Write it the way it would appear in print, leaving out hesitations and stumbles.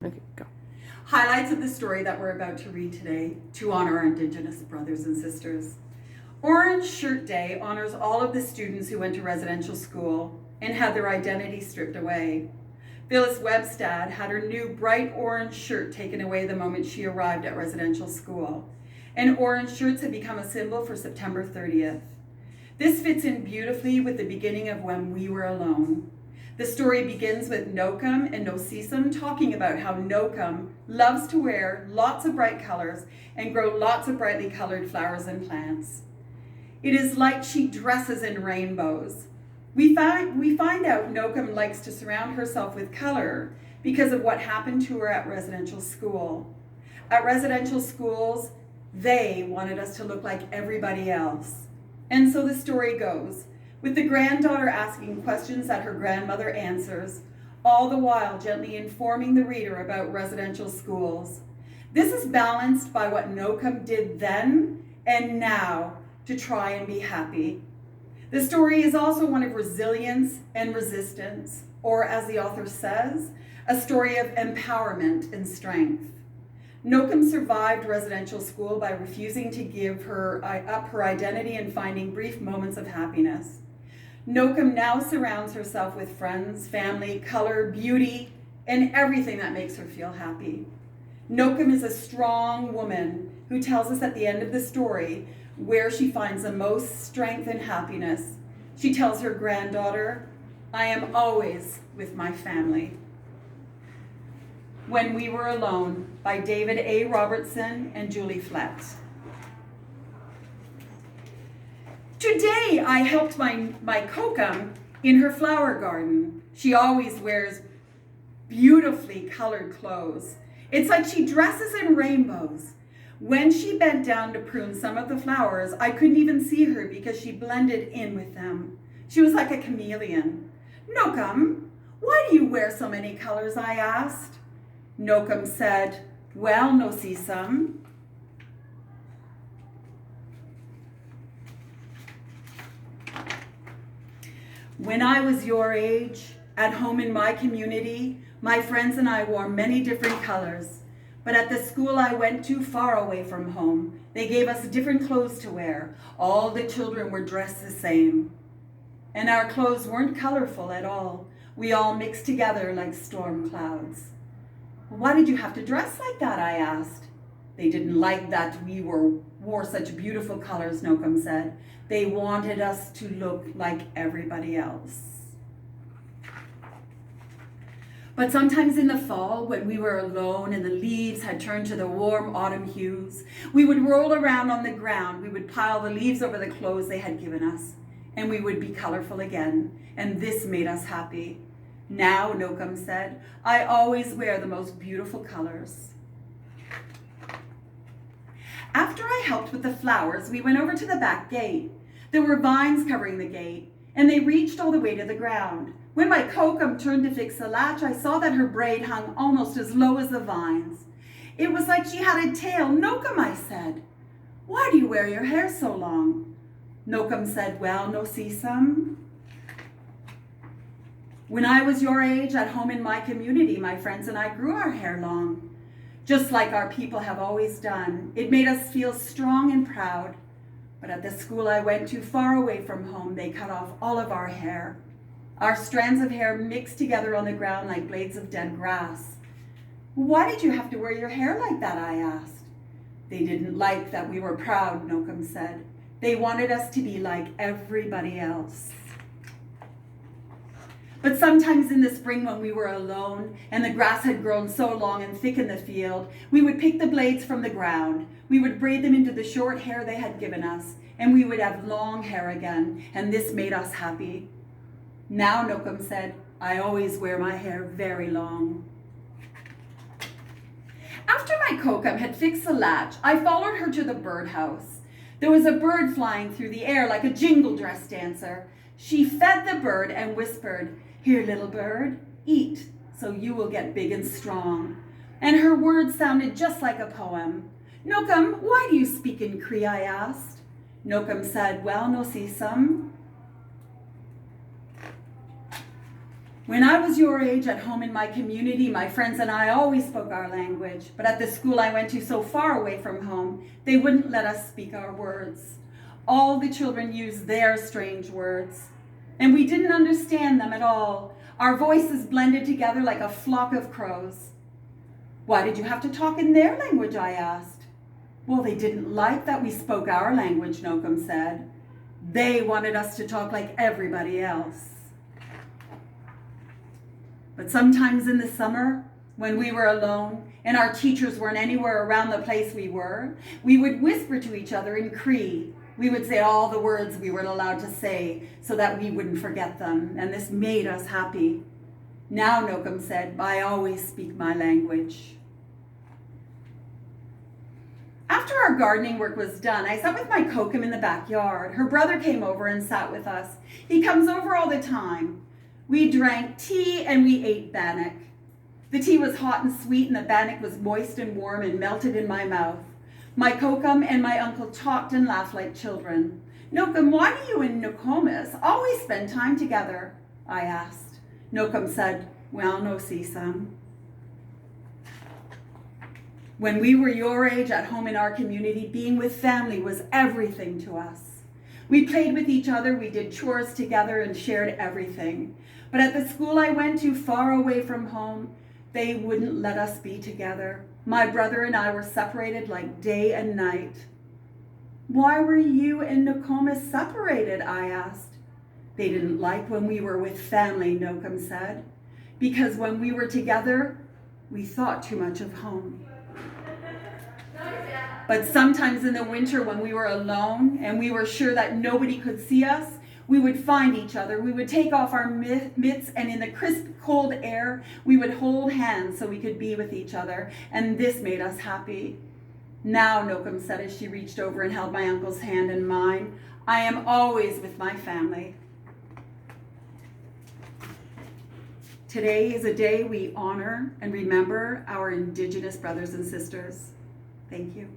Okay, go. Highlights of the story that we're about to read today to honor our Indigenous brothers and sisters. Orange Shirt Day honors all of the students who went to residential school and had their identity stripped away. Phyllis Webstad had her new bright orange shirt taken away the moment she arrived at residential school. And orange shirts have become a symbol for September 30th. This fits in beautifully with the beginning of When We Were Alone. The story begins with Nocum and Nosisum talking about how Nocum loves to wear lots of bright colors and grow lots of brightly colored flowers and plants. It is like she dresses in rainbows. We find out Nocum likes to surround herself with color because of what happened to her at residential school. At residential schools, they wanted us to look like everybody else. And so the story goes, with the granddaughter asking questions that her grandmother answers, all the while gently informing the reader about residential schools. This is balanced by what Nocum did then and now to try and be happy. The story is also one of resilience and resistance, or as the author says, a story of empowerment and strength. Nocum survived residential school by refusing to give up her identity and finding brief moments of happiness. Nocum now surrounds herself with friends, family, color, beauty, and everything that makes her feel happy. Nocum is a strong woman who tells us at the end of the story where she finds the most strength and happiness. She tells her granddaughter, "I am always with my family." When We Were Alone by David A. Robertson and Julie Flett. Today I helped my Kokum in her flower garden. She always wears beautifully colored clothes. It's like she dresses in rainbows. When she bent down to prune some of the flowers, I couldn't even see her because she blended in with them. She was like a chameleon. "Nocum, why do you wear so many colors?" I asked. Nocum said, "Well, Nosisum, when I was your age, at home in my community, my friends and I wore many different colors. But at the school I went to, far away from home, they gave us different clothes to wear. All the children were dressed the same. And our clothes weren't colorful at all. We all mixed together like storm clouds." "Why did you have to dress like that?" I asked. "They didn't like that we wore such beautiful colors," Nocum said. "They wanted us to look like everybody else." But sometimes in the fall, when we were alone and the leaves had turned to the warm autumn hues, we would roll around on the ground. We would pile the leaves over the clothes they had given us, and we would be colorful again, and this made us happy. "Now," Nocum said, "I always wear the most beautiful colors." After I helped with the flowers, we went over to the back gate. There were vines covering the gate, and they reached all the way to the ground. When my Kokum turned to fix the latch, I saw that her braid hung almost as low as the vines. It was like she had a tail. "Nocum," I said, "why do you wear your hair so long?" Nocum said, "Well, Nosisum, when I was your age, at home in my community, my friends and I grew our hair long, just like our people have always done. It made us feel strong and proud. But at the school I went to, far away from home, they cut off all of our hair. Our strands of hair mixed together on the ground like blades of dead grass." "Why did you have to wear your hair like that?" I asked. "They didn't like that we were proud," Nocum said. "They wanted us to be like everybody else." But sometimes in the spring when we were alone and the grass had grown so long and thick in the field, we would pick the blades from the ground. We would braid them into the short hair they had given us, and we would have long hair again, and this made us happy. "Now," Nocum said, "I always wear my hair very long." After my Kokum had fixed the latch, I followed her to the birdhouse. There was a bird flying through the air like a jingle dress dancer. She fed the bird and whispered, "Here, little bird, eat, so you will get big and strong." And her words sounded just like a poem. "Nocum, why do you speak in Cree?" I asked. Nocum said, "Well, Nosisum, When I was your age at home in my community, my friends and I always spoke our language, but at the school I went to so far away from home, they wouldn't let us speak our words. All the children used their strange words, and we didn't understand them at all. Our voices blended together like a flock of crows. Why did you have to talk in their language, I asked. Well, they didn't like that we spoke our language, Nocum said. They wanted us to talk like everybody else. But sometimes in the summer, when we were alone and our teachers weren't anywhere around the place we were, we would whisper to each other in Cree. We would say all the words we weren't allowed to say so that we wouldn't forget them, and this made us happy. Now, Nocum said, I always speak my language. After our gardening work was done, I sat with my kokum in the backyard. Her brother came over and sat with us. He comes over all the time. We drank tea and we ate bannock. The tea was hot and sweet and the bannock was moist and warm and melted in my mouth. My kokum and my uncle talked and laughed like children. Nocum, why do you and Nokomis always spend time together? I asked. Nocum said, well, no see some. When we were your age at home in our community, being with family was everything to us. We played with each other, we did chores together and shared everything. But at the school I went to, far away from home, they wouldn't let us be together. My brother and I were separated like day and night. Why were you and Nokomis separated? I asked. They didn't like when we were with family, Nocum said, because when we were together, we thought too much of home. But sometimes in the winter when we were alone and we were sure that nobody could see us, we would find each other. We would take off our mitts and in the crisp, cold air, we would hold hands so we could be with each other. And this made us happy. Now, Nocum said as she reached over and held my uncle's hand in mine, I am always with my family. Today is a day we honor and remember our Indigenous brothers and sisters. Thank you.